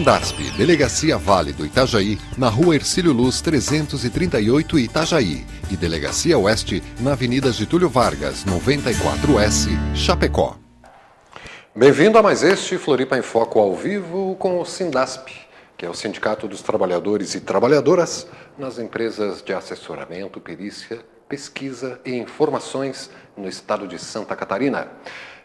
Sindasp, Delegacia Vale do Itajaí, na Rua Hercílio Luz 338 Itajaí, e Delegacia Oeste, na Avenida Getúlio Vargas, 94S, Chapecó. Bem-vindo a mais este Floripa em Foco ao vivo com o Sindasp, que é o Sindicato dos Trabalhadores e Trabalhadoras nas empresas de assessoramento, perícia, pesquisa e informações no estado de Santa Catarina.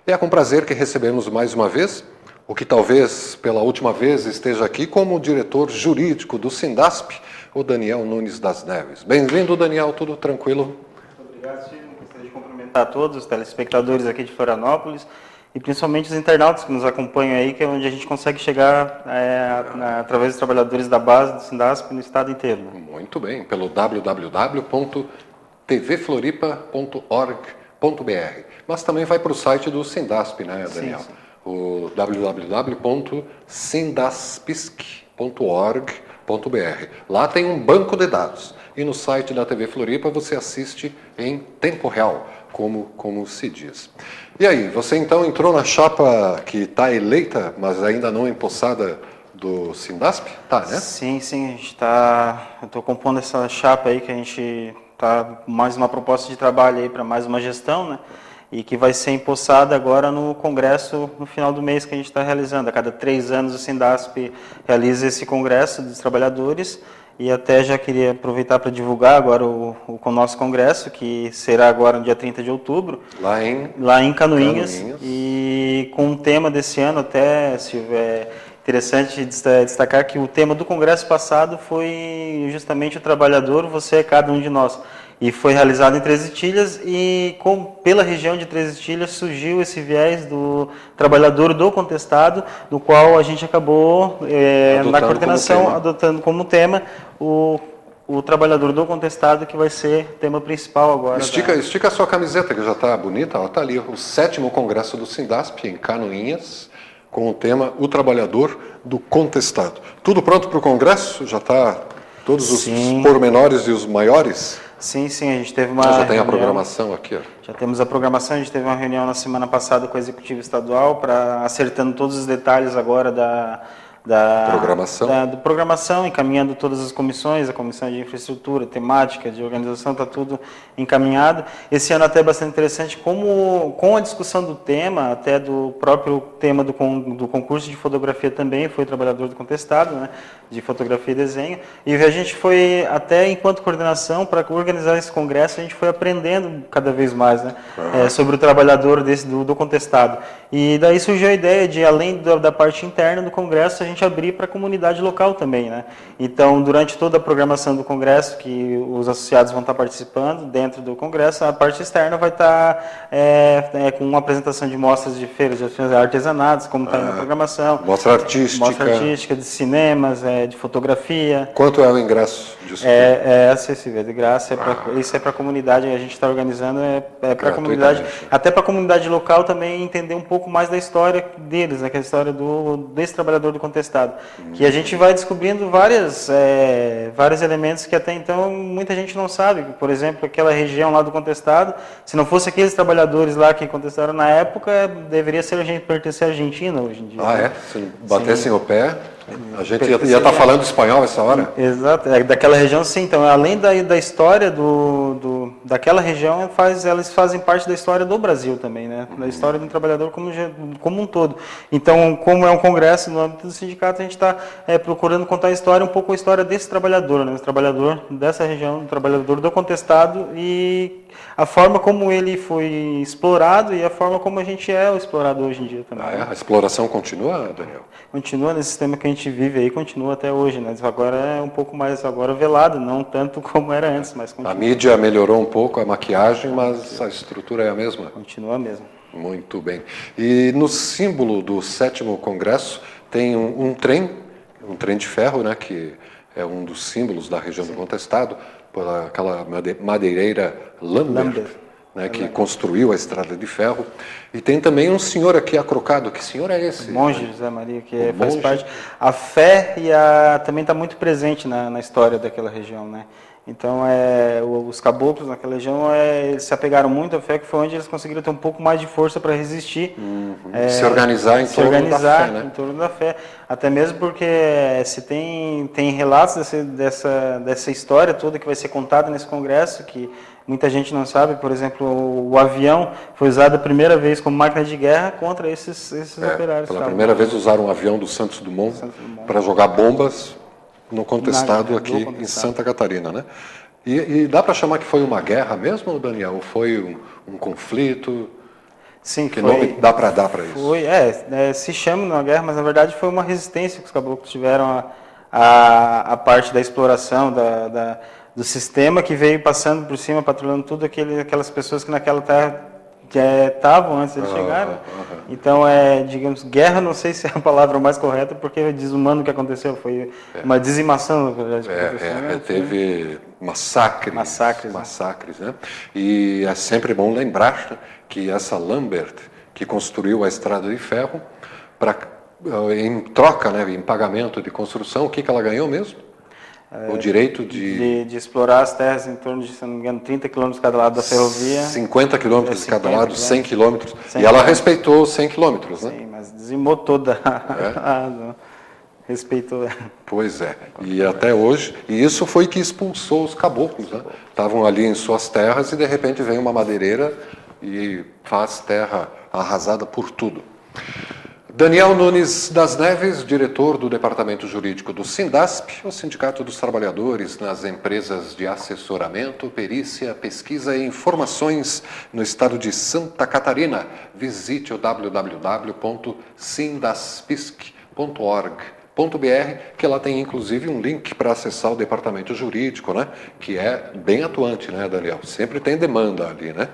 É com prazer que recebemos mais uma vez o que talvez pela última vez esteja aqui como diretor jurídico do Sindasp, o Daniel Nunes das Neves. Bem-vindo, Daniel, tudo tranquilo? Muito obrigado, Silvio. Gostaria de cumprimentar a todos os telespectadores aqui de Florianópolis e principalmente os internautas que nos acompanham aí, que é onde a gente consegue chegar através dos trabalhadores da base do Sindasp no estado inteiro. Muito bem, pelo www.tvfloripa.org.br. Mas também vai para o site do Sindasp, né, Daniel? Sim, sim. O www.sindaspisc.org.br. Lá tem um banco de dados. E no site da TV Floripa você assiste em tempo real, como se diz. E aí, você então entrou na chapa que está eleita, mas ainda não empossada do Sindasp? Tá, né? Sim, a gente eu estou compondo essa chapa aí que a gente está mais uma proposta de trabalho aí para mais uma gestão, né? E que vai ser empossada agora no Congresso no final do mês que a gente está realizando. A cada 3 anos o Sindasp realiza esse Congresso dos Trabalhadores e até já queria aproveitar para divulgar agora o nosso Congresso, que será agora no dia 30 de outubro, lá em Canoinhas. E com o tema desse ano até, Silvio, é interessante destacar que o tema do Congresso passado foi justamente o trabalhador, você é cada um de nós. E foi realizado em Três Itilhas e pela região de Três Itilhas surgiu esse viés do trabalhador do contestado, do qual a gente acabou, na coordenação, adotando como tema o trabalhador do contestado, que vai ser tema principal agora. Estica a sua camiseta, que já está bonita, está ali, o 7º Congresso do Sindasp, em Canoinhas, com o tema O Trabalhador do Contestado. Tudo pronto para o Congresso? Já está todos os pormenores e os maiores? Sim, a gente teve uma já tem a programação aqui, ó. Já temos a programação, a gente teve uma reunião na semana passada com o Executivo Estadual, para acertando todos os detalhes agora da programação, encaminhando todas as comissões, a comissão de infraestrutura, temática, de organização, está tudo encaminhado. Esse ano até é bastante interessante, com a discussão do tema, até do próprio tema do concurso de fotografia também, foi o trabalhador do contestado, né, de fotografia e desenho, e a gente foi, até enquanto coordenação, para organizar esse congresso, a gente foi aprendendo cada vez mais, né, sobre o trabalhador do contestado. E daí surgiu a ideia de, além da parte interna do congresso, a gente abrir para a comunidade local também, né? Então, durante toda a programação do congresso, que os associados vão estar participando dentro do congresso, a parte externa vai estar com uma apresentação de mostras de feiras de artesanatos, como está na programação. Mostra artística de cinemas, de fotografia. Quanto é o ingresso disso? É acessível, é de graça. Isso é para a comunidade, a gente está organizando, para a comunidade, até para a comunidade local também entender um pouco mais da história deles, né, que é a história desse trabalhador do contestado. Que a gente vai descobrindo vários elementos que até então muita gente não sabe. Por exemplo, aquela região lá do contestado, se não fosse aqueles trabalhadores lá que contestaram na época, deveria pertencer à Argentina hoje em dia. Se batessem o pé, a gente ia estar falando espanhol essa hora? Exato, daquela região sim. Então, além da história daquela região, elas fazem parte da história do Brasil também, né? Da história do trabalhador como um todo. Então, como é um congresso no âmbito do sindicato, a gente está procurando contar um pouco a história desse trabalhador, né? O trabalhador dessa região, o trabalhador do contestado, e a forma como ele foi explorado e a forma como a gente é o explorado hoje em dia também. A exploração continua, Daniel? Continua nesse sistema que a gente vive aí, continua até hoje, né? Agora é um pouco mais velado, não tanto como era antes, mas continua. A mídia melhorou um pouco, a maquiagem, mas a estrutura é a mesma? Continua a mesma. Muito bem. E no símbolo do 7º Congresso tem um trem de ferro, né, que é um dos símbolos da região do contestado, por aquela madeireira Lambert, né, que construiu a estrada de ferro. E tem também um senhor aqui acrocado. Que senhor é esse? O monge José Maria, que faz parte. A fé também está muito presente na história daquela região, né? Então, os caboclos naquela região, eles se apegaram muito à fé, que foi onde eles conseguiram ter um pouco mais de força para resistir. Se organizar em torno da fé, né? Em torno da fé. Até mesmo porque se tem relatos dessa história toda que vai ser contada nesse congresso, que muita gente não sabe. Por exemplo, o avião foi usado a primeira vez como máquina de guerra contra esses operários. Pela primeira vez usaram um avião do Santos Dumont para jogar bombas no contestado aqui em Santa Catarina, né? E dá para chamar que foi uma guerra mesmo, Daniel? Ou foi um conflito? Sim, que nome dá para dar para isso? Foi, se chama uma guerra, mas na verdade foi uma resistência que os caboclos tiveram a parte da exploração do sistema que veio passando por cima, patrulhando tudo aquelas pessoas que naquela terra estavam antes de chegarem. Então, digamos, guerra, não sei se é a palavra mais correta, porque é desumano o que aconteceu, foi uma dizimação, na verdade. Teve massacres, né? E é sempre bom lembrar que essa Lambert, que construiu a Estrada de Ferro, em troca, né, em pagamento de construção, o que ela ganhou mesmo? O direito de explorar as terras em torno de, se não me engano, 30 quilômetros cada lado da ferrovia. 50 quilômetros de cada lado, 100 quilômetros. E ela respeitou os 100 quilômetros, né? Sim, mas dizimou toda respeitou. Pois é. E até hoje, e isso foi que expulsou os caboclos, né? Estavam ali em suas terras e de repente vem uma madeireira e faz terra arrasada por tudo. Daniel Nunes das Neves, diretor do Departamento Jurídico do Sindasp, o Sindicato dos Trabalhadores nas Empresas de Assessoramento, Perícia, Pesquisa e Informações no estado de Santa Catarina. Visite o www.sindaspisc.org.br, que lá tem inclusive um link para acessar o Departamento Jurídico, né? Que é bem atuante, né, Daniel? Sempre tem demanda ali, né?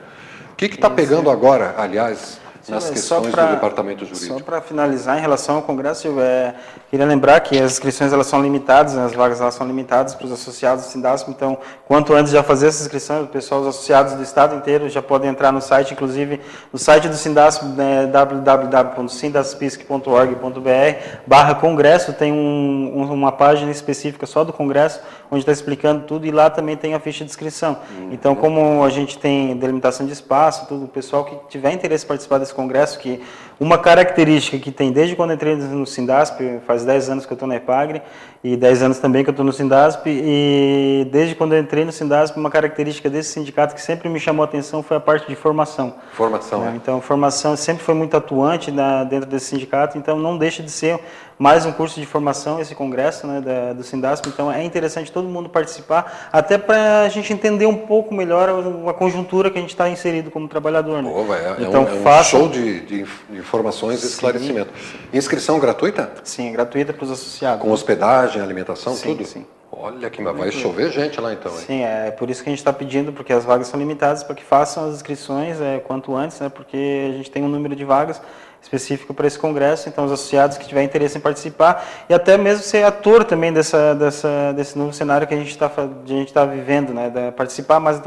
O que está pegando agora, aliás, nas questões do Departamento Jurídico? Só para finalizar, em relação ao Congresso, queria lembrar que as inscrições elas são limitadas, né, as vagas elas são limitadas para os associados do Sindasp, então, quanto antes já fazer essa inscrição, o pessoal, os associados do Estado inteiro já podem entrar no site, inclusive no site do Sindasp, www.sindaspisc.org.br/congresso, tem uma página específica só do Congresso, onde está explicando tudo, e lá também tem a ficha de inscrição. Então, como a gente tem delimitação de espaço, tudo, o pessoal que tiver interesse em participar desse congresso, que uma característica que tem desde quando eu entrei no Sindasp, faz 10 anos que eu estou na EPAGRE, e 10 anos também que eu estou no Sindasp, e desde quando eu entrei no Sindasp, uma característica desse sindicato que sempre me chamou a atenção foi a parte de formação. Então, formação sempre foi muito atuante dentro desse sindicato, então não deixa de ser mais um curso de formação, esse congresso, né, do Sindasp. Então é interessante todo mundo participar, até para a gente entender um pouco melhor a conjuntura que a gente está inserido como trabalhador. Né? Então, é um show de informações e esclarecimento. Inscrição gratuita? Sim, gratuita para os associados. Com hospedagem, alimentação, tudo? Sim. Olha que vai chover gente lá então. Hein? Sim, é por isso que a gente está pedindo, porque as vagas são limitadas, para que façam as inscrições quanto antes, né, porque a gente tem um número de vagas específico para esse congresso, então os associados que tiverem interesse em participar, e até mesmo ser ator também desse novo cenário que a gente está vivendo, né, participar mais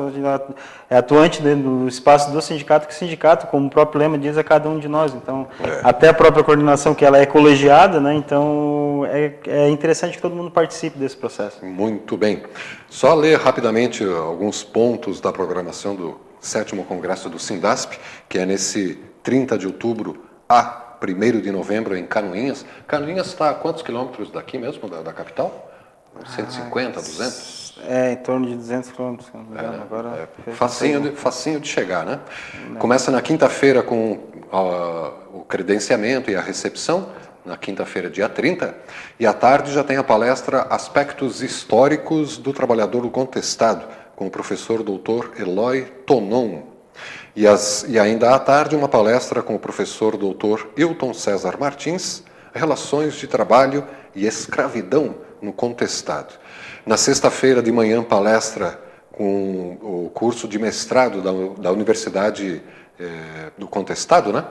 atuante no espaço do sindicato, que o sindicato, como o próprio lema diz, é cada um de nós, então até a própria coordenação, que ela é colegiada, né, então é interessante que todo mundo participe desse processo. Muito bem. Só ler rapidamente alguns pontos da programação do 7º Congresso do Sindasp, que é nesse 30 de outubro a 1º de novembro em Canoinhas. Canoinhas está a quantos quilômetros daqui mesmo, da capital? 150, 200? Em torno de 200 quilômetros. Facinho de chegar, né? Começa na quinta-feira com o credenciamento e a recepção, na quinta-feira, dia 30, e à tarde já tem a palestra Aspectos Históricos do Trabalhador Contestado, com o professor doutor Eloy Tonon. E ainda à tarde, uma palestra com o professor doutor Hilton César Martins, Relações de Trabalho e Escravidão no Contestado. Na sexta-feira de manhã, palestra com o curso de mestrado da Universidade do Contestado, né?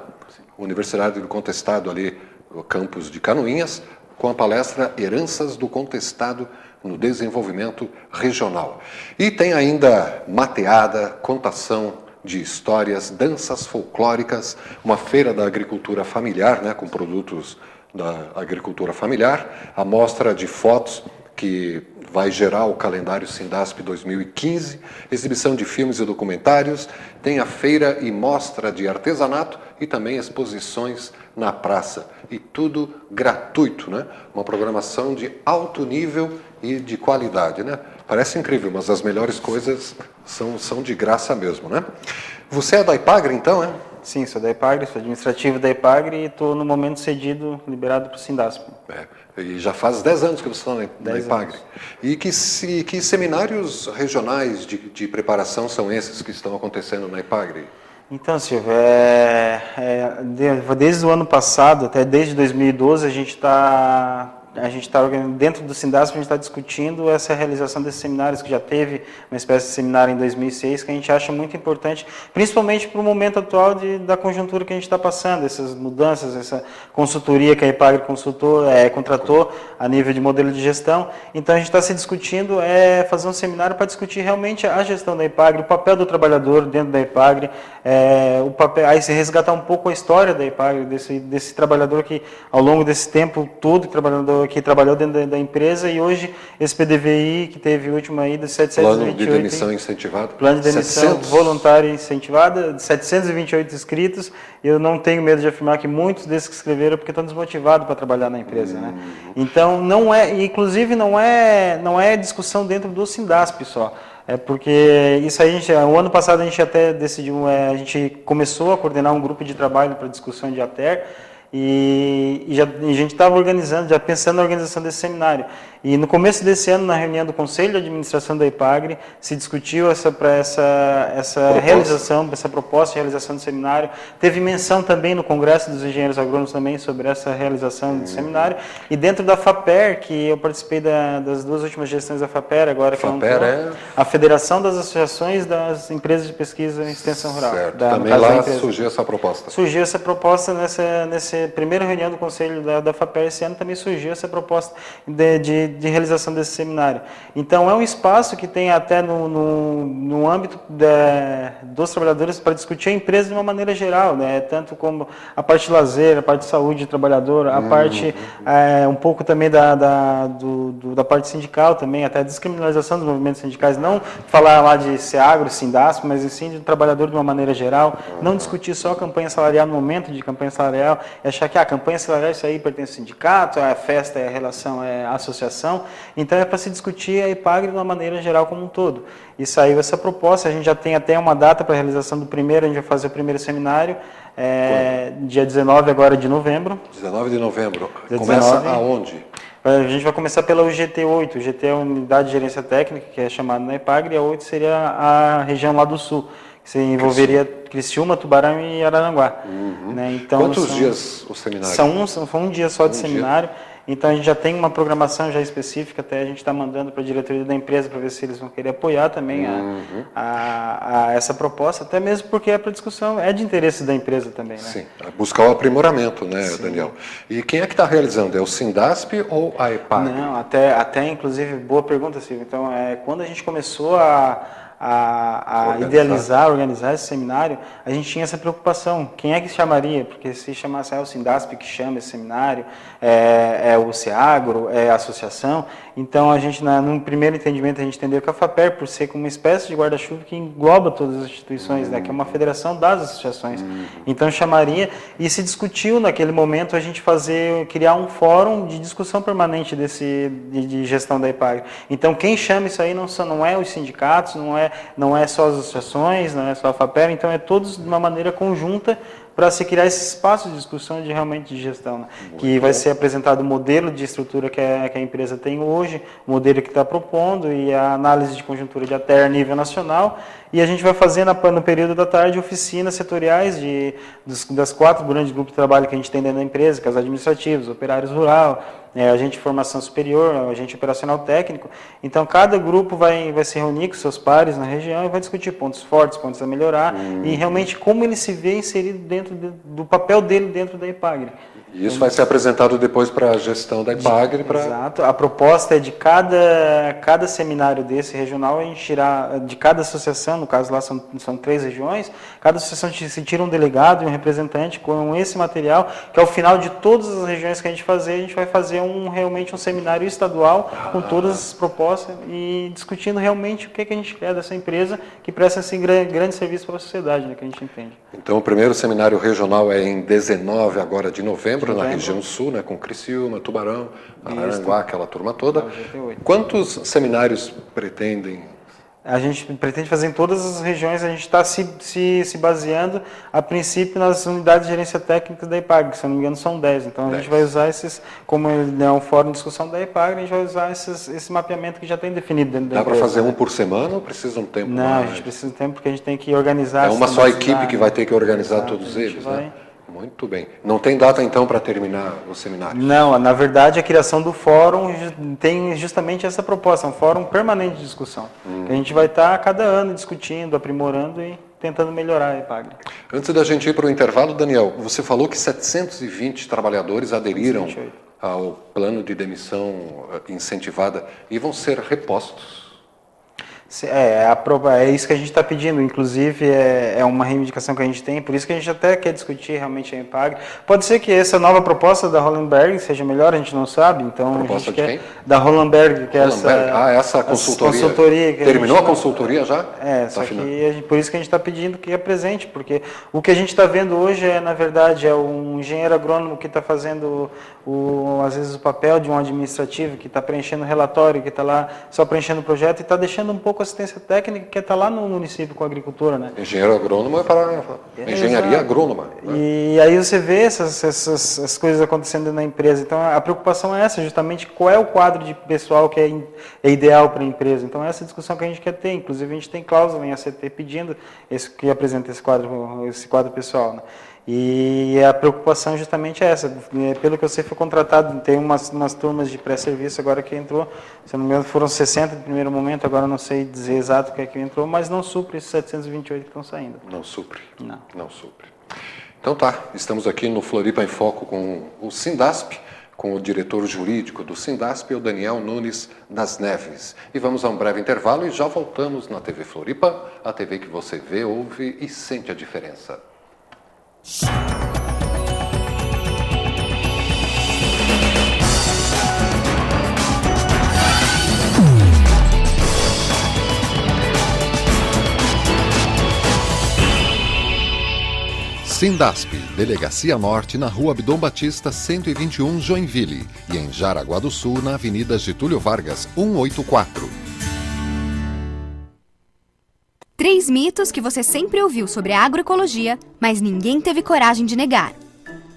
Universidade do Contestado, ali no campus de Canoinhas, com a palestra Heranças do Contestado no Desenvolvimento Regional. E tem ainda mateada, contação de histórias, danças folclóricas, uma feira da agricultura familiar, né, com produtos da agricultura familiar, a mostra de fotos que vai gerar o calendário Sindasp 2015, exibição de filmes e documentários, tem a feira e mostra de artesanato e também exposições na praça. E tudo gratuito, né? Uma programação de alto nível e de qualidade, né? Parece incrível, mas as melhores coisas são de graça mesmo, né? Você é da Ipagre, então, é? Sim, sou da Ipagre, sou administrativo da Ipagre e estou no momento cedido, liberado para o Sindasp. E já faz 10 anos que você está na Ipagre. Anos. E que seminários regionais de preparação são esses que estão acontecendo na Ipagre? Então, Silvio, desde o ano passado, até desde 2012, a gente está dentro do Sindasp, a gente está discutindo essa realização desses seminários, que já teve uma espécie de seminário em 2006, que a gente acha muito importante, principalmente para o momento atual da conjuntura que a gente está passando, essas mudanças, essa consultoria que a Ipagre contratou a nível de modelo de gestão. Então, a gente está se discutindo, fazer um seminário para discutir realmente a gestão da Ipagre, o papel do trabalhador dentro da Ipagre, aí se resgatar um pouco a história da Ipagre, desse trabalhador que, ao longo desse tempo todo, que trabalhou dentro da empresa, e hoje esse PDVI que teve o último aí de 728... Plano de demissão incentivado. Plano de demissão voluntária incentivada, de 728 inscritos, e eu não tenho medo de afirmar que muitos desses que escreveram porque estão desmotivados para trabalhar na empresa, né? Então, inclusive não é discussão dentro do Sindasp só. Porque isso aí, o ano passado a gente até decidiu, a gente começou a coordenar um grupo de trabalho para discussão de ATER, e a gente estava organizando, já pensando na organização desse seminário. E no começo desse ano, na reunião do Conselho de Administração da Ipagre, se discutiu essa realização, essa proposta de realização do seminário. Teve menção também no Congresso dos Engenheiros Agrônomos também sobre essa realização do seminário. E dentro da FAPER, que eu participei das duas últimas gestões da FAPER, agora que a Federação das Associações das Empresas de Pesquisa e Extensão Rural. Certo. Também lá surgiu essa proposta. Surgiu essa proposta nessa primeira reunião do Conselho da FAPER esse ano, também surgiu essa proposta de realização desse seminário. Então, é um espaço que tem até no âmbito dos trabalhadores para discutir a empresa de uma maneira geral, né? Tanto como a parte de lazer, a parte de saúde do trabalhador, a parte um pouco também da parte sindical também, até a descriminalização dos movimentos sindicais, não falar lá de SEAGRO, Sindasp, mas sim do trabalhador de uma maneira geral, não discutir só a campanha salarial no momento de campanha salarial, e achar que a campanha salarial, isso aí pertence ao sindicato, a festa é a relação, é a associação. Então, é para se discutir a Ipagre de uma maneira geral como um todo. E saiu essa proposta, a gente já tem até uma data para a realização do primeiro, a gente vai fazer o primeiro seminário, dia 19 agora de novembro. 19 de novembro. Começa aonde? A gente vai começar pela UGT8, o GT é a Unidade de Gerência Técnica, que é chamada na Ipagre, e a 8 seria a região lá do sul, que se envolveria Criciúma, Tubarão e Araranguá. Né? Então, quantos dias o seminário? São um dia só de seminário. Então, a gente já tem uma programação já específica, até a gente está mandando para a diretoria da empresa para ver se eles vão querer apoiar também a essa proposta, até mesmo porque é para discussão, é de interesse da empresa também, né? Sim, buscar o aprimoramento, né, sim, Daniel? E quem é que está realizando? É o Sindasp ou a Ipagre? Não, até inclusive, boa pergunta, Silvio. Então, quando a gente começou a organizar esse seminário, a gente tinha essa preocupação. Quem é que chamaria? Porque se chamasse o Sindasp que chama esse seminário, é o SEAGRO, é a associação. Então, a gente, no primeiro entendimento, a gente entendeu que a FAPER, por ser como uma espécie de guarda-chuva que engloba todas as instituições, né, que é uma federação das associações. Então, chamaria, e se discutiu naquele momento a gente criar um fórum de discussão permanente de gestão da Ipagre. Então, quem chama isso aí não é os sindicatos, não é só as associações, não é só a FAPER, então é todos de uma maneira conjunta para se criar esse espaço de discussão realmente de gestão, né? Que vai ser apresentado o modelo de estrutura que a empresa tem hoje, o modelo que está propondo e a análise de conjuntura de ATER a nível nacional, e a gente vai fazer no período da tarde oficinas setoriais das 4 grandes grupos de trabalho que a gente tem dentro da empresa, que é os administrativos, operários rural, agente de formação superior, agente operacional técnico. Então, cada grupo vai se reunir com seus pares na região e vai discutir pontos fortes, pontos a melhorar, e realmente como ele se vê inserido dentro do papel dele dentro da Ipagre. E isso vai ser apresentado depois para a gestão da Ipagre? Exato. A proposta é de cada seminário desse regional, a gente tirar, de cada associação, no caso lá são 3 regiões, cada associação se tira um delegado e um representante com esse material, que ao final de todas as regiões que a gente vai fazer fazer realmente um seminário estadual com todas as propostas e discutindo realmente o que a gente quer dessa empresa que presta esse grande serviço para a sociedade, né, que a gente entende. Então o primeiro seminário regional é em 19 agora de novembro, na região sul, né, com Criciúma, Tubarão, Araranguá, aquela turma toda. Quantos seminários pretendem? A gente pretende fazer em todas as regiões, a gente está se baseando, a princípio, nas unidades de gerência técnica da EPAGRE, que, se não me engano, são 10. Então, a gente vai usar esses, como é um fórum de discussão da EPAGRE, a gente vai usar esse mapeamento que já tem definido dentro da empresa. Dá para fazer um por semana ou precisa um tempo mais? Não, a gente precisa de um tempo porque a gente tem que organizar. É uma só equipe que vai ter que organizar todos eles, né? Muito bem. Não tem data, então, para terminar o seminário? Não, na verdade, a criação do fórum tem justamente essa proposta, um fórum permanente de discussão. Que a gente vai estar a cada ano discutindo, aprimorando e tentando melhorar a EPAGRE. Antes da gente ir para o intervalo, Daniel, você falou que 720 trabalhos aderiram ao plano de demissão incentivada e vão ser repostos. É isso que a gente está pedindo, inclusive é uma reivindicação que a gente tem, por isso que a gente até quer discutir realmente a EPAGRE. Pode ser que essa nova proposta da Hollenberg seja melhor, a gente não sabe, então proposta a gente de quem? Da Hollenberg, que é essa consultoria. Terminou a consultoria já? Só que por isso que a gente está pedindo que apresente, porque o que a gente está vendo hoje na verdade, é um engenheiro agrônomo que está fazendo às vezes o papel de um administrativo, que está preenchendo relatório, que está lá só preenchendo o projeto e está deixando um pouco assistência técnica que está lá no município com a agricultura, né? Engenheiro agrônomo é para engenharia agrônoma. Né? E aí você vê essas coisas acontecendo na empresa. Então a preocupação é essa, justamente qual é o quadro de pessoal que é ideal para a empresa. Então essa discussão que a gente quer ter. Inclusive a gente tem cláusula em ACT pedindo que apresente esse quadro pessoal, né? E a preocupação justamente é essa. Pelo que eu sei, foi contratado, tem umas turmas de pré-serviço agora que entrou, se não me engano foram 60 no primeiro momento, agora não sei dizer exato o que é que entrou, mas não supre esses 728 que estão saindo. Não supre? Não supre. Então tá, estamos aqui no Floripa em Foco com o Sindasp, com o diretor jurídico do Sindasp, o Daniel Nunes das Neves. E vamos a um breve intervalo e já voltamos na TV Floripa, a TV que você vê, ouve e sente a diferença. Sindasp, Delegacia Norte, na Rua Abdom Batista, 121, Joinville, e em Jaraguá do Sul, na Avenida Getúlio Vargas, 184. 3 mitos que você sempre ouviu sobre a agroecologia, mas ninguém teve coragem de negar.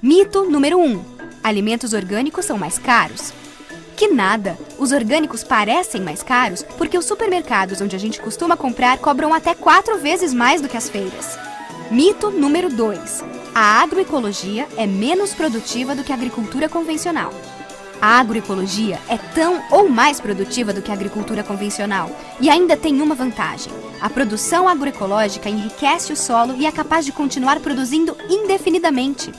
Mito número 1. Alimentos orgânicos são mais caros. Que nada! Os orgânicos parecem mais caros porque os supermercados onde a gente costuma comprar cobram até 4 vezes mais do que as feiras. Mito número 2. A agroecologia é menos produtiva do que a agricultura convencional. A agroecologia é tão ou mais produtiva do que a agricultura convencional e ainda tem uma vantagem. A produção agroecológica enriquece o solo e é capaz de continuar produzindo indefinidamente.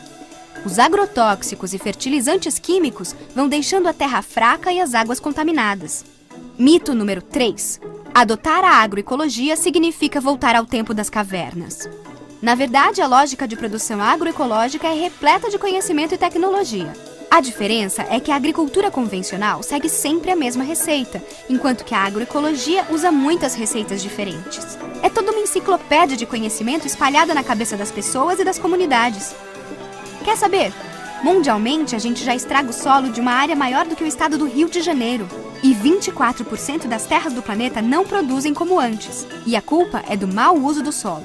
Os agrotóxicos e fertilizantes químicos vão deixando a terra fraca e as águas contaminadas. Mito número 3. Adotar a agroecologia significa voltar ao tempo das cavernas. Na verdade, a lógica de produção agroecológica é repleta de conhecimento e tecnologia. A diferença é que a agricultura convencional segue sempre a mesma receita, enquanto que a agroecologia usa muitas receitas diferentes. É toda uma enciclopédia de conhecimento espalhada na cabeça das pessoas e das comunidades. Quer saber? Mundialmente, a gente já estraga o solo de uma área maior do que o estado do Rio de Janeiro. E 24% das terras do planeta não produzem como antes. E a culpa é do mau uso do solo.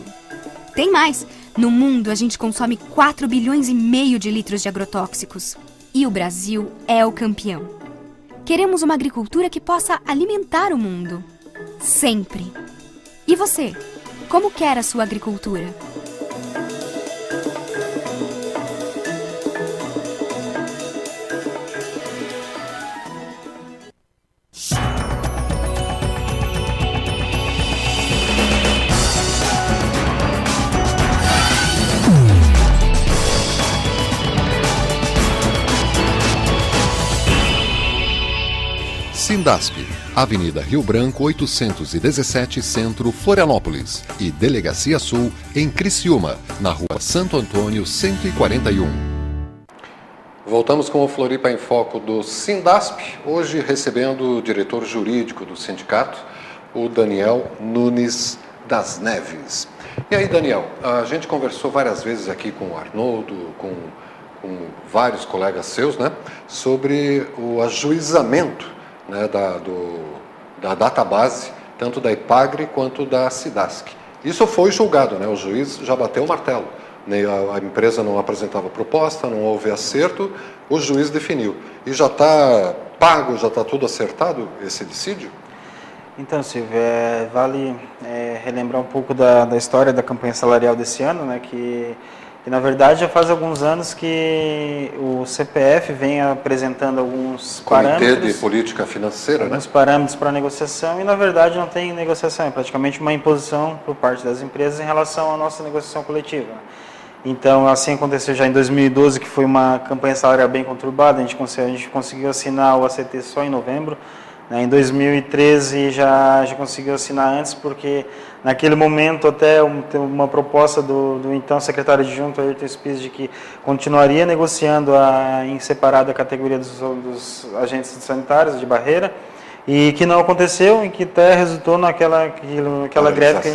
Tem mais! No mundo, a gente consome 4,5 bilhões de litros de agrotóxicos. E o Brasil é o campeão. Queremos uma agricultura que possa alimentar o mundo. Sempre. E você? Como quer a sua agricultura? Sindasp, Avenida Rio Branco 817, Centro, Florianópolis, e Delegacia Sul, em Criciúma, na Rua Santo Antônio 141. Voltamos com o Floripa em Foco do Sindasp, hoje recebendo o diretor jurídico do sindicato, o Daniel Nunes das Neves. E aí, Daniel, a gente conversou várias vezes aqui com o Arnoldo, com vários colegas seus, né, sobre o ajuizamento, né, da database, tanto da IPAGRE quanto da SIDASC. Isso foi julgado, né, o juiz já bateu o martelo. A empresa não apresentava proposta, não houve acerto, o juiz definiu. E já está pago, já está tudo acertado esse dissídio? Então, Silvio, vale relembrar um pouco da história da campanha salarial desse ano, né, que na verdade já faz alguns anos que o CPF vem apresentando alguns parâmetros. Comitê de Política Financeira, alguns parâmetros para negociação, e na verdade não tem negociação, é praticamente uma imposição por parte das empresas em relação à nossa negociação coletiva. Então, assim aconteceu já em 2012, que foi uma campanha salarial bem conturbada, a gente conseguiu assinar o ACT só em novembro. Em 2013 já conseguiu assinar antes, porque naquele momento até uma proposta do então secretário adjunto Ayrton Spitz de que continuaria negociando em separada a categoria dos agentes sanitários de barreira, e que não aconteceu, e que até resultou naquela greve que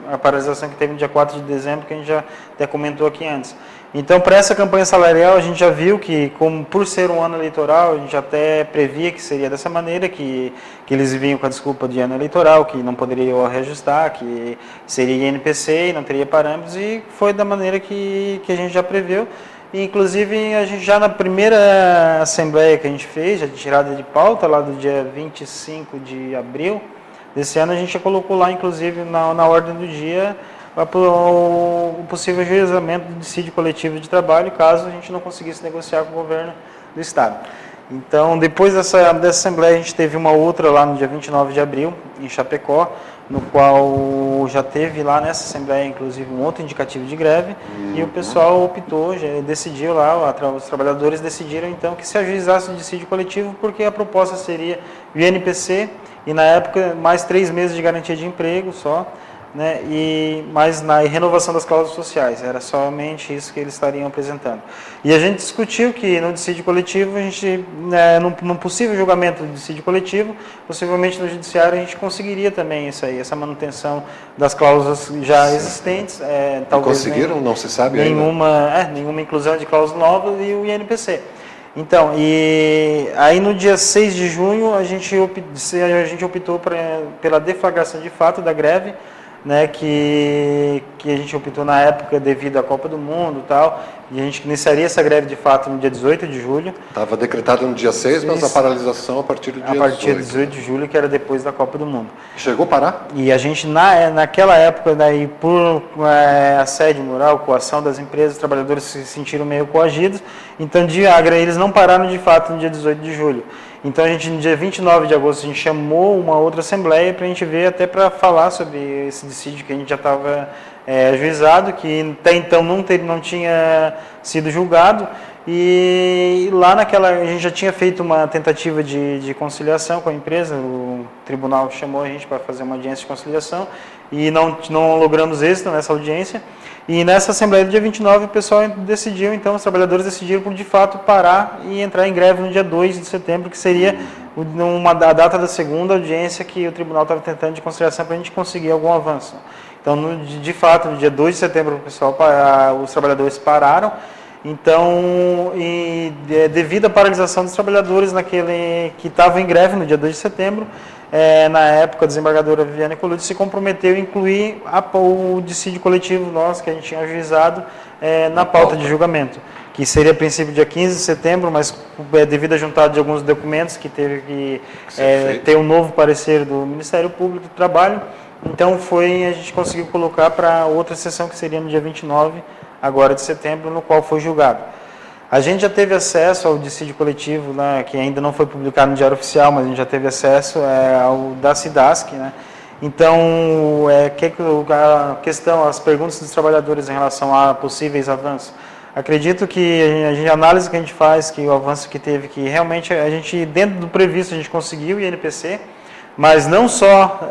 a paralisação que teve no dia 4 de dezembro, que a gente já até comentou aqui antes. Então, para essa campanha salarial, a gente já viu que, por ser um ano eleitoral, a gente até previa que seria dessa maneira, que eles vinham com a desculpa de ano eleitoral, que não poderiam reajustar, que seria INPC e não teria parâmetros, e foi da maneira que a gente já previu. Inclusive, a gente já na primeira assembleia que a gente fez, a retirada de pauta, lá do dia 25 de abril desse ano, a gente já colocou lá, inclusive, na ordem do dia, o possível ajuizamento do dissídio coletivo de trabalho, caso a gente não conseguisse negociar com o governo do Estado. Então, depois dessa assembleia, a gente teve uma outra lá no dia 29 de abril, em Chapecó, no qual já teve lá nessa assembleia, inclusive, um outro indicativo de greve, e o pessoal optou, já decidiu lá, os trabalhadores decidiram, então, que se ajuizasse o dissídio coletivo, porque a proposta seria o INPC, e na época, mais 3 meses de garantia de emprego só, né, mas na renovação das cláusulas sociais, era somente isso que eles estariam apresentando. E a gente discutiu que no dissídio coletivo, a gente, num possível julgamento do dissídio coletivo, possivelmente no judiciário a gente conseguiria também isso aí, essa manutenção das cláusulas já existentes. Talvez conseguiram? Não se sabe nenhuma inclusão de cláusulas novas e o INPC. Então, e aí no dia 6 de junho a gente optou pela deflagração de fato da greve, né, que a gente optou na época devido à Copa do Mundo e tal, e a gente iniciaria essa greve de fato no dia 18 de julho. Estava decretado no dia 6, mas a paralisação a partir do dia 18. A partir do 18 de julho, que era depois da Copa do Mundo. Chegou a parar? E a gente, naquela época, daí, por assédio moral, coação das empresas, os trabalhadores se sentiram meio coagidos, então eles não pararam de fato no dia 18 de julho. Então, a gente, no dia 29 de agosto, a gente chamou uma outra assembleia para a gente ver, até para falar sobre esse dissídio que a gente já estava ajuizado, que até então não tinha sido julgado, e lá a gente já tinha feito uma tentativa de conciliação com a empresa, o tribunal chamou a gente para fazer uma audiência de conciliação, e não logramos êxito nessa audiência. E nessa assembleia do dia 29, o pessoal decidiu, então, os trabalhadores decidiram por, de fato, parar e entrar em greve no dia 2 de setembro, que seria a data da segunda audiência que o tribunal estava tentando de conciliação para a gente conseguir algum avanço. Então, de fato, no dia 2 de setembro, os trabalhadores pararam. Então, devido à paralisação dos trabalhadores que estavam em greve no dia 2 de setembro, na época, a desembargadora Viviane Colucci se comprometeu a incluir o dissídio coletivo nosso, que a gente tinha ajuizado, na pauta de julgamento, que seria a princípio dia 15 de setembro, mas devido à juntada de alguns documentos que teve que ter um novo parecer do Ministério Público do Trabalho, então a gente conseguiu colocar para outra sessão, que seria no dia 29 agora de setembro, no qual foi julgado. A gente já teve acesso ao dissídio coletivo, né, que ainda não foi publicado no Diário Oficial, mas a gente já teve acesso ao da SIDASC, né? Então, a questão, as perguntas dos trabalhadores em relação a possíveis avanços. Acredito que a análise que a gente faz, que o avanço que teve, que realmente a gente, dentro do previsto, a gente conseguiu o INPC, mas não só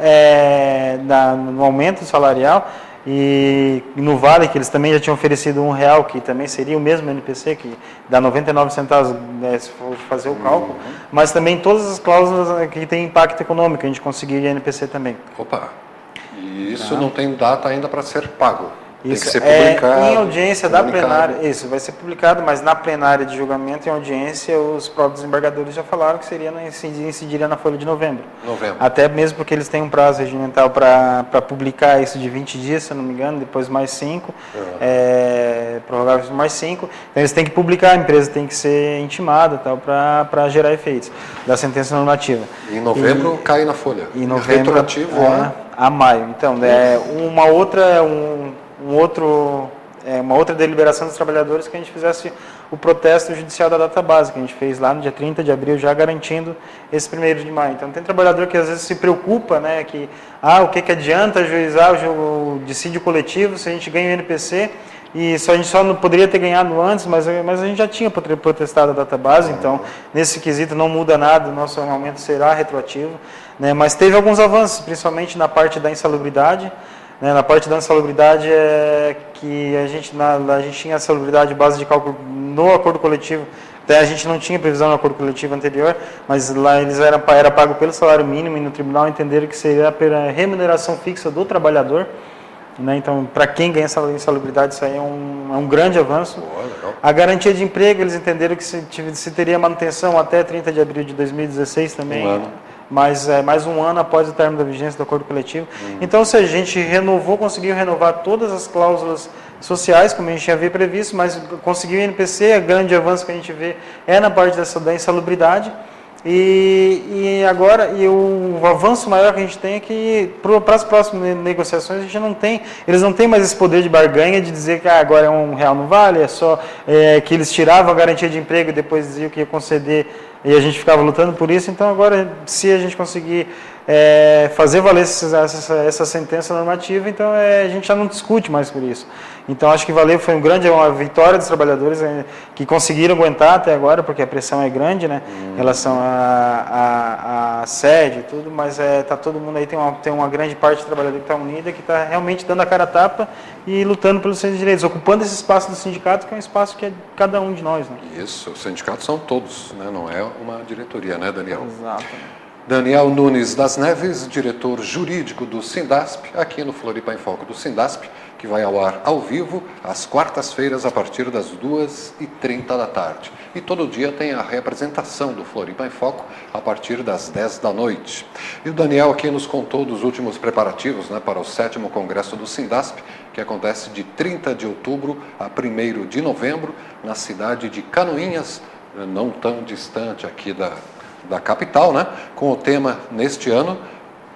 no aumento salarial, E no Vale, que eles também já tinham oferecido R$1, que também seria o mesmo NPC, que dá 99 centavos, né, se for fazer o cálculo, mas também todas as cláusulas que têm impacto econômico, a gente conseguiria NPC também. Opa! E isso não tem data ainda para ser pago. Isso tem que ser publicado. Em audiência da plenária, isso vai ser publicado, mas na plenária de julgamento, em audiência, os próprios desembargadores já falaram que incidiria na folha de novembro. Até mesmo porque eles têm um prazo regimental para publicar isso de 20 dias, se eu não me engano, depois mais 5, prorrogáveis mais 5. Então eles têm que publicar, a empresa tem que ser intimada para gerar efeitos da sentença normativa. Em novembro cai na folha. Em novembro, retroativo a maio. Então, uma outra deliberação dos trabalhadores que a gente fizesse o protesto judicial da database, que a gente fez lá no dia 30 de abril, já garantindo esse 1º de maio. Então, tem trabalhador que às vezes se preocupa, né, que o que adianta ajuizar o dissídio coletivo se a gente ganha o NPC, e a gente só não poderia ter ganhado antes, mas a gente já tinha protestado a database, então, nesse quesito não muda nada, o nosso aumento será retroativo, né, mas teve alguns avanços, principalmente na parte da insalubridade. Na parte da insalubridade, que a gente tinha a salubridade base de cálculo no acordo coletivo, até a gente não tinha previsão no acordo coletivo anterior, mas lá eles era pago pelo salário mínimo, e no tribunal entenderam que seria pela remuneração fixa do trabalhador, né? Então, para quem ganha essa insalubridade, isso aí é um grande avanço. A garantia de emprego, eles entenderam que se teria manutenção até 30 de abril de 2016 também. Mais um ano após o término da vigência do acordo coletivo. Então, se a gente conseguiu renovar todas as cláusulas sociais, como a gente havia previsto, mas conseguiu o NPC, o grande avanço que a gente vê é na parte da insalubridade. E o avanço maior que a gente tem é que para as próximas negociações eles não têm mais esse poder de barganha de dizer que agora é R$1 no vale, é só que eles tiravam a garantia de emprego e depois diziam que ia conceder, e a gente ficava lutando por isso. Então agora, se a gente conseguir fazer valer essa sentença normativa, então a gente já não discute mais por isso. Então acho que foi uma vitória dos trabalhadores que conseguiram aguentar até agora, porque a pressão é grande, né, em relação à sede e tudo, mas tá todo mundo aí, tem uma grande parte do trabalhador que está unida, que está realmente dando a cara a tapa e lutando pelos seus direitos, ocupando esse espaço do sindicato, que é um espaço que é de cada um de nós, né? Isso, os sindicatos são todos, né? Não é uma diretoria, né, Daniel? Exato. Daniel Nunes das Neves, diretor jurídico do Sindasp, aqui no Floripa em Foco do Sindasp, que vai ao ar ao vivo às quartas-feiras a partir das 2h30 da tarde. E todo dia tem a reapresentação do Floripa em Foco a partir das 10 da noite. E o Daniel aqui nos contou dos últimos preparativos, né, para o 7º Congresso do Sindasp, que acontece de 30 de outubro a 1º de novembro, na cidade de Canoinhas, não tão distante aqui da capital, né, com o tema, neste ano,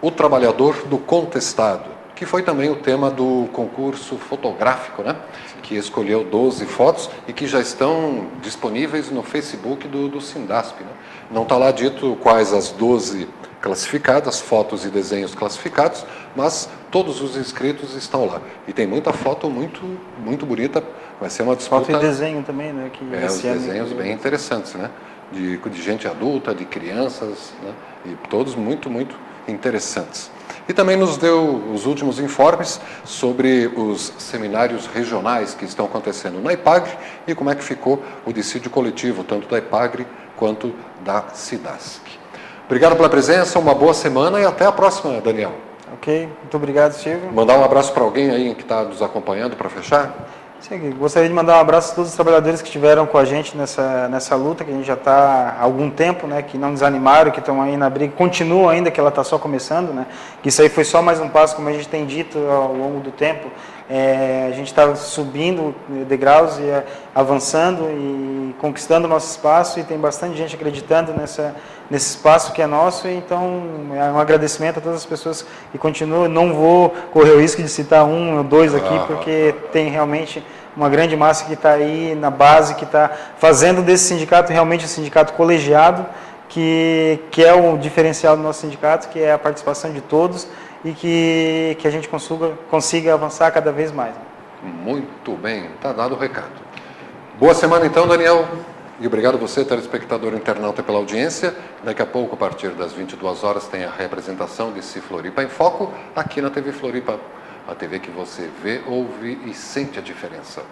o trabalhador do contestado, que foi também o tema do concurso fotográfico, né, que escolheu 12 fotos e que já estão disponíveis no Facebook do Sindasp. Né. Não está lá dito quais as 12 classificadas, fotos e desenhos classificados, mas todos os inscritos estão lá. E tem muita foto muito, muito bonita, vai ser uma disputa... Foto e desenho também, né? Os desenhos bem interessantes, né? De gente adulta, de crianças, né? E todos muito, muito interessantes. E também nos deu os últimos informes sobre os seminários regionais que estão acontecendo na IPAGRE e como é que ficou o dissídio coletivo, tanto da IPAGRE quanto da SIDASC. Obrigado pela presença, uma boa semana e até a próxima, Daniel. Ok, muito obrigado, Silvio. Mandar um abraço para alguém aí que está nos acompanhando para fechar? Sim, gostaria de mandar um abraço a todos os trabalhadores que estiveram com a gente nessa luta, que a gente já está há algum tempo, né, que não desanimaram, que estão aí na briga, continuam ainda, que ela está só começando, né, que isso aí foi só mais um passo, como a gente tem dito ao longo do tempo. A gente está subindo degraus e avançando e conquistando o nosso espaço, e tem bastante gente acreditando nesse espaço que é nosso. Então é um agradecimento a todas as pessoas que continuam. Não vou correr o risco de citar um ou dois aqui, porque tem realmente uma grande massa que está aí na base, que está fazendo desse sindicato realmente um sindicato colegiado, que é o diferencial do nosso sindicato, que é a participação de todos, e que a gente consiga avançar cada vez mais. Muito bem, está dado o recado. Boa semana então, Daniel, e obrigado a você, telespectador internauta, pela audiência. Daqui a pouco, a partir das 22 horas, tem a reapresentação desse Floripa em Foco, aqui na TV Floripa, A TV que você vê, ouve e sente a diferença.